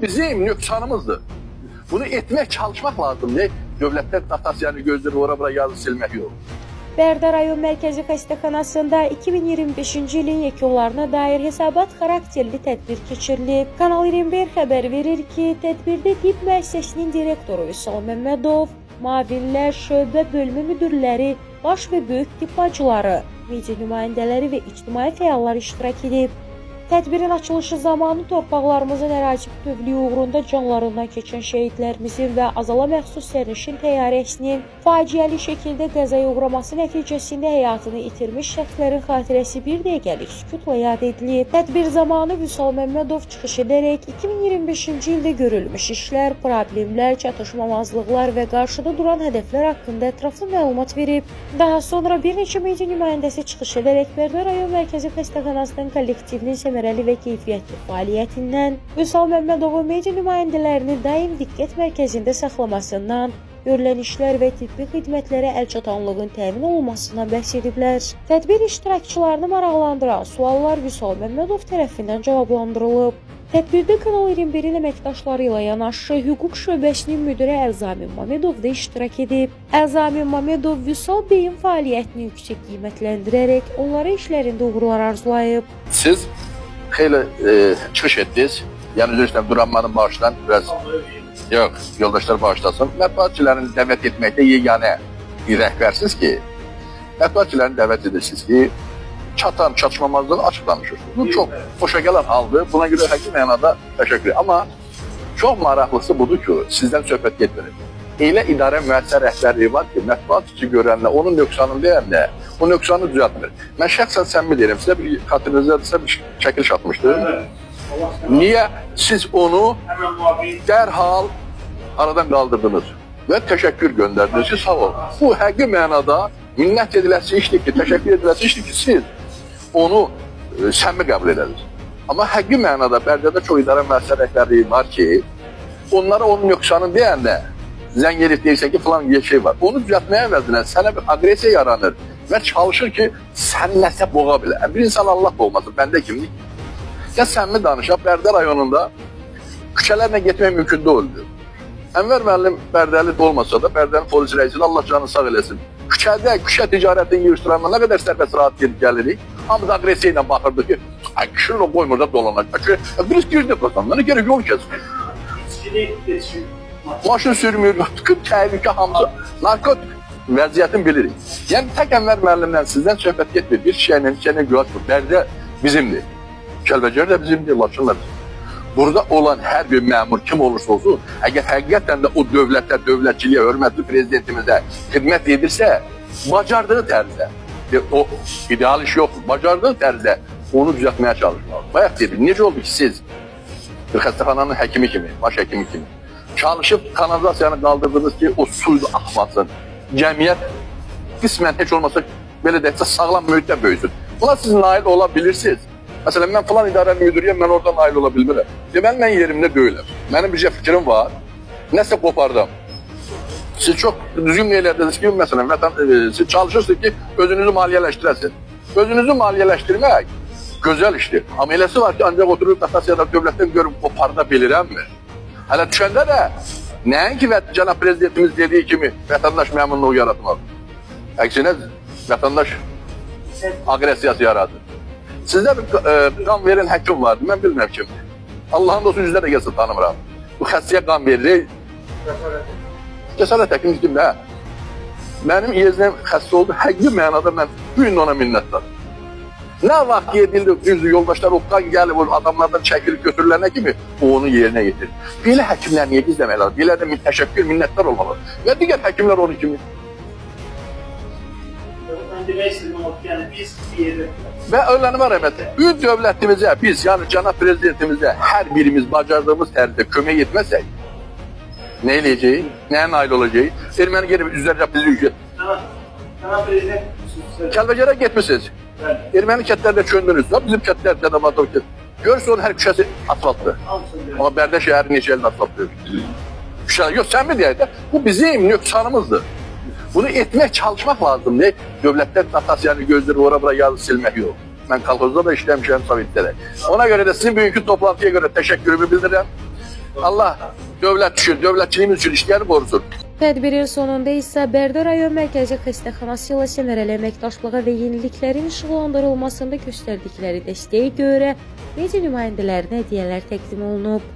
Bu bizim nöqsanımızdır. Bunu etmek, çalışmak lazım. Ne? Dövlətlər dotasiyanı gözləyir, ora-bura yazı silmək yox. Bərdə rayon mərkəzi xəstəxanasında 2025-ci ilin yekunlarına dair hesabat xarakterli tədbir keçirilib. Kanal 21 xəbər verir ki, tədbirdə tibb müəssisəsinin direktoru Vüsal Məmmədov, müavinlər, şöbə bölmə müdirləri, baş və böyük tibb bacıları, media nümayəndələri və ictimai fəallar iştirak edib. Tədbirin açılışı zamanı torpaqlarımızın ərazi bütövlüyü uğrunda canlarından keçən şəhidlərimizin və azala məxsus sərnişin təyyarəsinin faciəli şəkildə qəzaya uğraması nəticəsində həyatını itirmiş şəxslərin xatirəsi bir dəqiqəlik sükutla yad edilib. Tədbir zamanı Vüsal Məmmədov çıxış edərək 2025-ci ildə görülmüş işlər, problemlər, çatışmamazlıqlar və qarşıda duran hədəflər haqqında ətraflı məlumat verib. Daha sonra bir neçə media nümayəndəsi çıxış edərək Bərdə rayon mərkəzi xəstəxanasının kollektivinin səmərəli və keyfiyyətli fəaliyyətindən, Vüsal Məmmədovun media nümayəndələrini daim diqqət mərkəzində saxlamasından, görülən işlər və tibbi xidmətlərə əlçatanlığın təmin olunmasından bəhs ediblər. Tədbir iştirakçılarını maraqlandıran suallar Vüsal Məmmədov tərəfindən cavablandırılıb. Tədbirdə Kanal 21-in əməkdaşları ilə yanaşı hüquq şöbəsinin müdiri Əlzamin Mamedov da iştirak edib. Əlzamin Mamedov Vüsal bəyin fəaliyyətini yüksək qiymətləndirərək onlara işlərində uğurlar arzulayıb. Siz xeyli çıxış etdiniz. Yəni üzrlə Duranmanın bağışdan biraz yox, yoldaşlar bağışlasın. Mətbuatçıların dəvət etməkdə yeganə bir rəhbərsiniz ki, mətbuatçıların dəvət edirsiniz ki, çatan çatışmamazlığı açıq danışırsınız. Bu çox xoşa gələn haldır. Buna görə həqiqi mənada təşəkkür edirəm. Amma çox maraqlısı budur ki, sizdən söhbət getmir. Elə idarə müəssisə rəhbərliyi var ki, mətbuatçı görənlə, onun nöqsanını deyəndə, o nöqsanı düzəltmir. Mən şəxsən səmimi deyirəm, sizə bir xatirinizdə bir çəkiliş atmışdım. Niyə siz onu dərhal aradan qaldırdınız və təşəkkür göndərdiniz ki, sağ ol. Bu həqiqi mənada minnət ediləsi işdir ki, təşəkkür ediləsi işdir ki, siz onu səmimi qəbul edərsiniz. Amma həqiqi mənada Bərdədə çox idarə müəssisə rəhbərliyi var ki, onlara onun nöqsanını deyəndə zəng edib deyirsən ki, filan bir şey var. Onu düzəltməyə əvəzinə sənə bir agresiya yaranır və çalışır ki, sən nəsə boğa bilər. Bir insan Allah olmasın, bəndə kimlik. Ya səmimi danışaq, Bərdə rayonunda küçələrlə getmək mümkün deyildi. Ənvər müəllim Bərdəli olmasa da, Bərdənin polis rəisini Allah canını sağ eləsin. Küçə ticarətini yürüstürənlə nə qədər sərbəst rahat gedib gəlirik. Hamız agresiya ilə baxırdı ki, kişinin o qoymurda dolanacaq. Birisi girdi qosandan, nə gerək yol kəsin. Maşın sürmür, təhlükə hamısı, narkotik vəziyyətini bilirik. Yəni, tək Ənvər müəllimdən sizdən söhbət getmir, bir şeylə güvaçmır. Bərdə bizimdir, Kəlbəcər də bizimdir, Laçınlar bizimdir. Burada olan hər bir məmur kim olursa olsun, əgər həqiqətən də o dövlətə, dövlətçiliyə, hörmətli prezidentimizə xidmət edirsə, bacardığı tərzdə, o ideal iş yoxdur, bacardığı tərzdə onu düzəltməyə çalışmalı. Bayaq deyib, necə oldu ki, siz bir xəstəxananın həkimi kimi, baş həkimi kimi çalışıb kanalizasiyanı qaldırdınız ki, o suydu axmasın. Cəmiyyət qismən heç olmasa belə deyəcək, sağlam mühitdə böyüsün. Buna siz nail ola bilirsiniz. Məsələn, mən filan idarənin müdürüyəm, mən oradan nail ola bilmirəm. Deməli, mən yerimdə böyüləm. Mənim bircə fikrim var, nəsə qopardım. Siz çox düzgün elədiniz ki, məsələn, siz çalışırsınız ki, özünüzü maliyyələşdirəsiniz. Özünüzü maliyyələşdirmək gözəl işdir. Amma eləsi var ki, ancaq oturub Natasiyada dövlətdən görüb qoparda bilirəmmi? Hələ düşəndə də, nəinki cənab prezidentimiz dediyi kimi vətəndaş məmnunluğu yaratmaz. Əksinə, vətəndaş aqressiyası yaradır. Sizdə bir qan verən həkim vardı, mən bilmirəm kimdir. Allahın dostu yüzdə də gəlsə tanımıram. Bu xəstəyə qan verir. Cəsarət həkimi kimdir, hə? Mənim yeznəm xəstə oldu, həqiqi mənada mən bu gün ona minnətlər. Nə vaxt yedildi, düzdür, yoldaşlar oqdan gəlib, adamlardan çəkilib götürülənə kimi o onu yerinə getirir. Belə həkimlər niyə gizləmək lazım? Belə də təşəkkür, minnətlər olmalı. Və digər həkimlər onu kimi. Və önlənmə rəhmətli, büyük dövlətimizə, biz, yəni cənab prezidentimizə hər birimiz bacardığımız tərzdə kömək etməsək, nə eləyəcəyik, nəyə nail olacağıq? Erməni gelib üzərəcək bizi yüklət. Cənab prezident, Kəlbəcərə getmişsiniz. Erməni kətlərdə çöndünüz, bizim kətlər cənab adamı görürsün onun hər küçəsi asfaltdır. Amma Bərdə şəhəri neçə elin asfaltdır. Yox, sən mi deyək də, bu bizim nöqsanımızdır. Bunu etmək, çalışmaq lazım. Dövlətlər dotasiyanı gözləyir, ora-bura yazı silmək yox. Mən kolxozda da işləmişəm, Sovetdə də. Ona görə də sizin bugünkü toplantıya görə təşəkkürümü bildirirəm. Allah dövlət üçün, dövlətçiliyimiz üçün işləyəni qorusun. Tədbirin sonunda isə Bərdə rayon mərkəzi xəstəxanası ilə səmərəli əməkdaşlığa və yeniliklərin işıqlandırılmasında göstərdikləri dəstəyə görə media nümayəndələrinə hədiyyələr təqdim olunub.